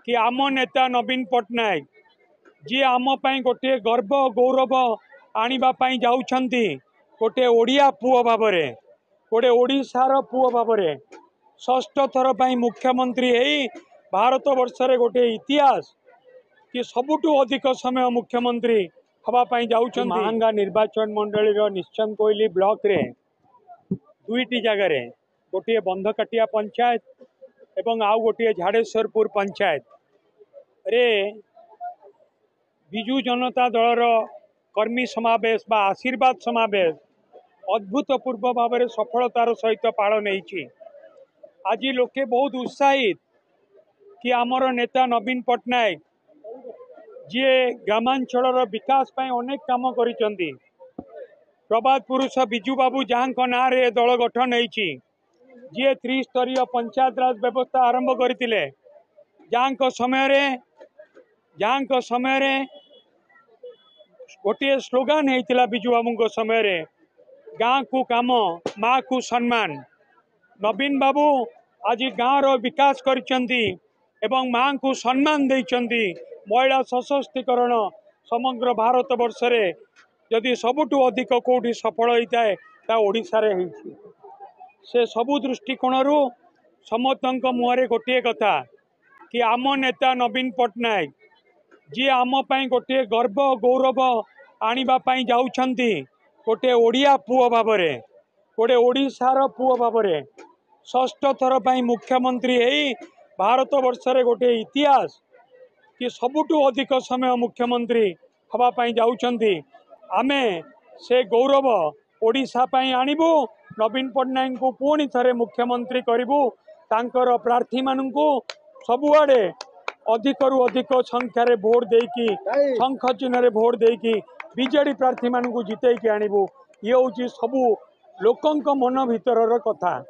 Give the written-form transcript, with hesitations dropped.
कि आम नेता नवीन पट्टनायक जी आम गोटे गर्व गौरव आने जाउछंती गोटे ओडिया पुओ भाव गोटे ओडिशार पुओ भाव षष्ठ थर मुख्यमंत्री यही भारत वर्ष रे गोटे इतिहास कि सबुठु अधिक समय मुख्यमंत्री हवापाई जाउछंती। महांगा निर्वाचन मंडली निश्चन कोइली ब्लॉक रे दुईटी जगार गोटे बंधकाटिया पंचायत एवं आउ गोटे झाड़ेश्वरपुर पंचायत रे विजु जनता दलर कर्मी समावेश बा आशीर्वाद समावेश अद्भुतपूर्व भाव में सफलतार सहित पालन होती। आज लोके बहुत उत्साहित कि आमर नेता नवीन पट्टनायक जी ग्रामांचल विकास ପାଇଁ अनेक काम करिसेंती। प्रभात पुरुष बिजू बाबू जहाँ ना रे दल गठन होती जी त्रिस्तरीय पंचायत राज व्यवस्था आरंभ करते जहाँ समय रे गोटे स्लोगान होता बिजू बाबू समय रे गाँ को काम माँ को सम्मान। नवीन बाबू आज गाँव रो विकास करिसेंती एवं माँ को सम्मान देइसेंती। महिला सशक्तिकरण समग्र भारत वर्ष रे यदि सबुठु अधिक कोठी सफल होता है ता ओडिशा रे होइछि। से सबु दृष्टिकोण समस्त मुहरे गोटे कथा कि आम नेता नवीन पट्टनायक जी आम गोटे गर्व गौरव आने जाउछंती गोटे ओडिया पुओ भाव गोटे ओडिशार पुओ भाव षष्ठ थर मुख्यमंत्री यही भारत वर्ष रे गोटे इतिहास कि सबुठु अधिक समय मुख्यमंत्री हवापाई जाउछंती। आमे से गौरव ओडिशा पई आनिबु नवीन पट्टनायक को पुणी थरे मुख्यमंत्री करिबु। तांकर प्रार्थी मानू सबुआडे अधिक रु अधिक संख्यार भोट देकी शंख चिन्ह रे भोट देकी बीजेडी प्रार्थी मानू जितेकी आनिबु। ये हूँ सबू लोकंक मन भितर कथा।